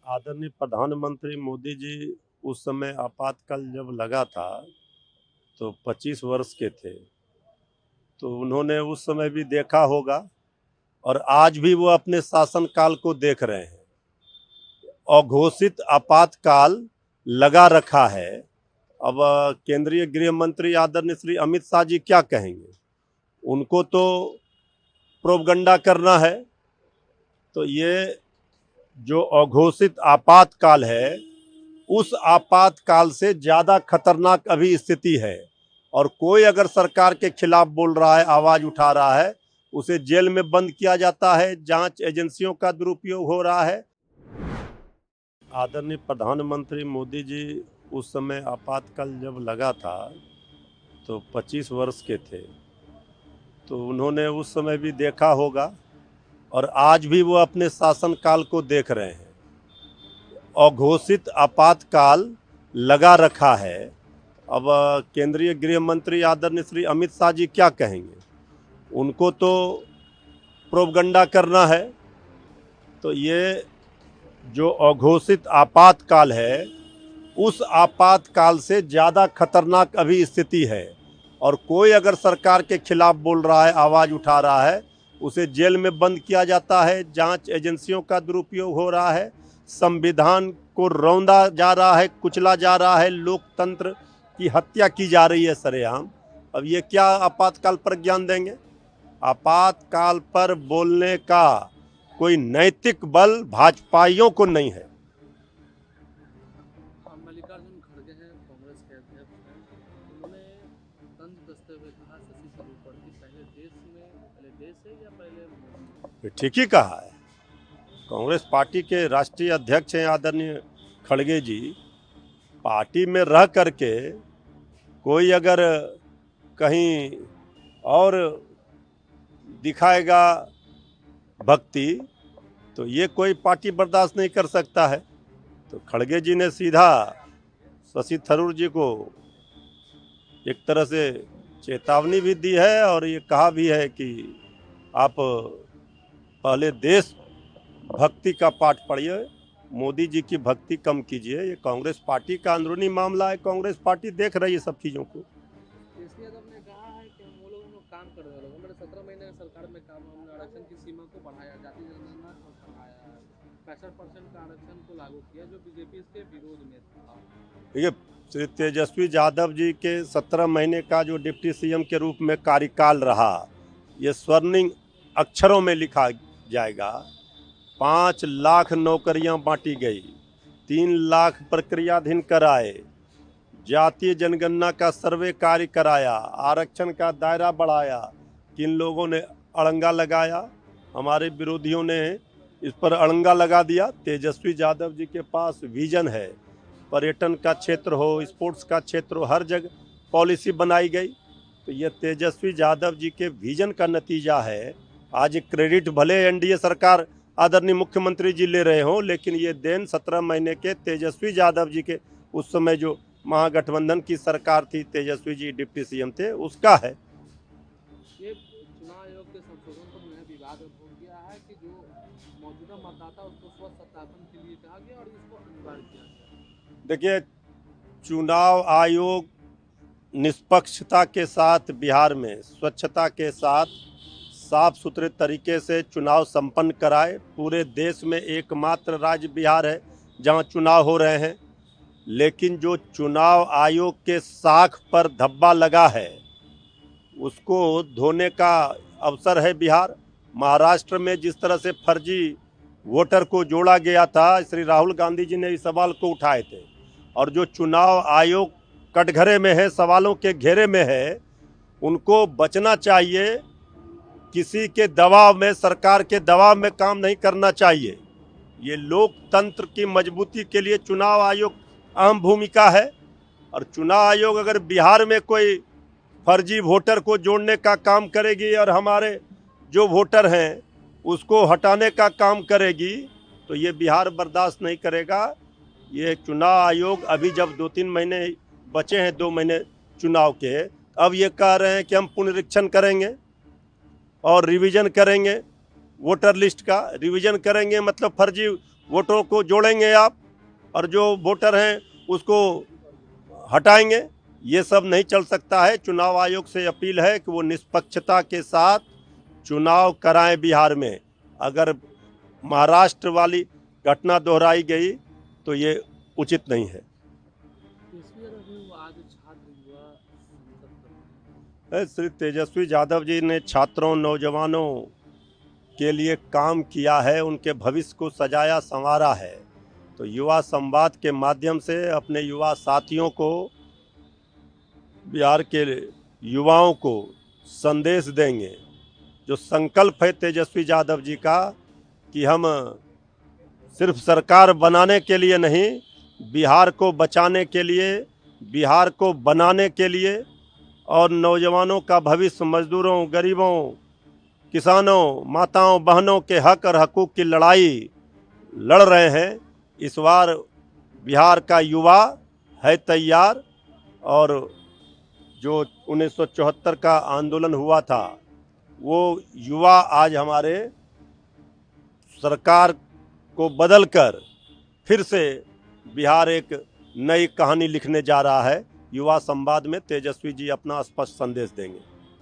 आदरणीय प्रधानमंत्री मोदी जी उस समय आपातकाल जब लगा था तो 25 वर्ष के थे। तो उन्होंने उस समय भी देखा होगा और आज भी वो अपने शासनकाल को देख रहे हैं। अघोषित आपातकाल लगा रखा है। अब केंद्रीय गृह मंत्री आदरणीय श्री अमित शाह जी क्या कहेंगे? उनको तो प्रोपगंडा करना है। तो ये जो अघोषित आपातकाल है, उस आपातकाल से ज्यादा खतरनाक अभी स्थिति है। और कोई अगर सरकार के खिलाफ बोल रहा है, आवाज उठा रहा है, उसे जेल में बंद किया जाता है। जांच एजेंसियों का दुरुपयोग हो रहा है। आदरणीय प्रधानमंत्री मोदी जी उस समय आपातकाल जब लगा था तो 25 वर्ष के थे। तो उन्होंने उस समय भी देखा होगा और आज भी वो अपने शासनकाल को देख रहे हैं। अघोषित आपातकाल लगा रखा है। अब केंद्रीय गृह मंत्री आदरणीय श्री अमित शाह जी क्या कहेंगे? उनको तो प्रोपगंडा करना है। तो ये जो अघोषित आपातकाल है, उस आपातकाल से ज़्यादा खतरनाक अभी स्थिति है। और कोई अगर सरकार के खिलाफ बोल रहा है, आवाज़ उठा रहा है, उसे जेल में बंद किया जाता है। जांच एजेंसियों का दुरुपयोग हो रहा है। संविधान को रौंदा जा रहा है, कुचला जा रहा है। लोकतंत्र की हत्या की जा रही है सरेआम। अब ये क्या आपातकाल पर ज्ञान देंगे? आपातकाल पर बोलने का कोई नैतिक बल भाजपाइयों को नहीं है। मल्लिकार्जुन खड़गे हैं, कांग्रेस के अध्यक्ष हैं। उन्होंने तंज कसते हुए कहा शशि थरूर पर कि पहले देश है या पहले मोदी? ये ठीक ही कहा है। कांग्रेस पार्टी के राष्ट्रीय अध्यक्ष हैं आदरणीय खड़गे जी। पार्टी में रह करके कोई अगर कहीं और दिखाएगा भक्ति, तो ये कोई पार्टी बर्दाश्त नहीं कर सकता है। तो खड़गे जी ने सीधा शशि थरूर जी को एक तरह से चेतावनी भी दी है और ये कहा भी है कि आप पहले देश भक्ति का पाठ पढ़िए, मोदी जी की भक्ति कम कीजिए। ये कांग्रेस पार्टी का अंदरूनी मामला है। कांग्रेस पार्टी देख रही है सब चीज़ों को। तेजस्वी यादव ने कहा है कि हम लोग काम कर रहे हैं। हमारे 17 महीने सरकार में काम, हमने आरक्षण की सीमा को बढ़ाया, जाति जनगणना को बढ़ाया है, 65% का आरक्षण को लागू किया जो बीजेपी इसके विरोध में था। देखिए, श्री तेजस्वी यादव जी के 17 महीने का जो डिप्टी सीएम के रूप में कार्यकाल रहा, ये स्वर्णिम अक्षरों में लिखा जाएगा। 5 लाख नौकरियां बांटी गई, 3 लाख प्रक्रियाधीन कराए, जातीय जनगणना का सर्वे कार्य कराया, आरक्षण का दायरा बढ़ाया। किन लोगों ने अड़ंगा लगाया? हमारे विरोधियों ने इस पर अड़ंगा लगा दिया। तेजस्वी यादव जी के पास विजन है। पर्यटन का क्षेत्र हो, स्पोर्ट्स का क्षेत्र हो, हर जगह पॉलिसी बनाई गई। तो ये तेजस्वी यादव जी के विजन का नतीजा है। आज क्रेडिट भले एनडीए सरकार आदरणीय मुख्यमंत्री जी ले रहे हों, लेकिन ये देन 17 महीने के तेजस्वी यादव जी के, उस समय जो महागठबंधन की सरकार थी, तेजस्वी जी डिप्टी सीएम थे, उसका है। ये चुनाव आयोग के संशोधन पर नया विवाद हो गया है कि जो मौजूदा मतदाता उसको स्व सत्यापन के लिए कहा गया और इसको अनिवार्य किया गया। देखिए, चुनाव आयोग निष्पक्षता के साथ बिहार में स्वच्छता के साथ साफ सुथरे तरीके से चुनाव संपन्न कराए। पूरे देश में एकमात्र राज्य बिहार है जहां चुनाव हो रहे हैं। लेकिन जो चुनाव आयोग के साख पर धब्बा लगा है, उसको धोने का अवसर है बिहार। महाराष्ट्र में जिस तरह से फर्जी वोटर को जोड़ा गया था, श्री राहुल गांधी जी ने इस सवाल को उठाए थे। और जो चुनाव आयोग कटघरे में है, सवालों के घेरे में है, उनको बचना चाहिए। किसी के दबाव में, सरकार के दबाव में काम नहीं करना चाहिए। ये लोकतंत्र की मजबूती के लिए चुनाव आयोग अहम भूमिका है। और चुनाव आयोग अगर बिहार में कोई फर्जी वोटर को जोड़ने का काम करेगी और हमारे जो वोटर हैं उसको हटाने का काम करेगी, तो ये बिहार बर्दाश्त नहीं करेगा। ये चुनाव आयोग अभी जब 2-3 महीने बचे हैं, 2 महीने चुनाव के, अब ये कह रहे हैं कि हम पुनरीक्षण करेंगे और रिवीजन करेंगे। वोटर लिस्ट का रिवीजन करेंगे, मतलब फर्जी वोटरों को जोड़ेंगे आप और जो वोटर हैं उसको हटाएंगे, ये सब नहीं चल सकता है। चुनाव आयोग से अपील है कि वो निष्पक्षता के साथ चुनाव कराएं बिहार में। अगर महाराष्ट्र वाली घटना दोहराई गई तो ये उचित नहीं है। आज छात्र युवा संसद श्री तेजस्वी यादव जी ने छात्रों नौजवानों के लिए काम किया है, उनके भविष्य को सजाया संवारा है। तो युवा संवाद के माध्यम से अपने युवा साथियों को, बिहार के युवाओं को संदेश देंगे। जो संकल्प है तेजस्वी यादव जी का कि हम सिर्फ सरकार बनाने के लिए नहीं, बिहार को बचाने के लिए, बिहार को बनाने के लिए और नौजवानों का भविष्य, मजदूरों, गरीबों, किसानों, माताओं, बहनों के हक और हकूक़ की लड़ाई लड़ रहे हैं। इस बार बिहार का युवा है तैयार और जो 1974 का आंदोलन हुआ था वो युवा आज हमारे सरकार को बदलकर फिर से बिहार एक नई कहानी लिखने जा रहा है। युवा संवाद में तेजस्वी जी अपना स्पष्ट संदेश देंगे।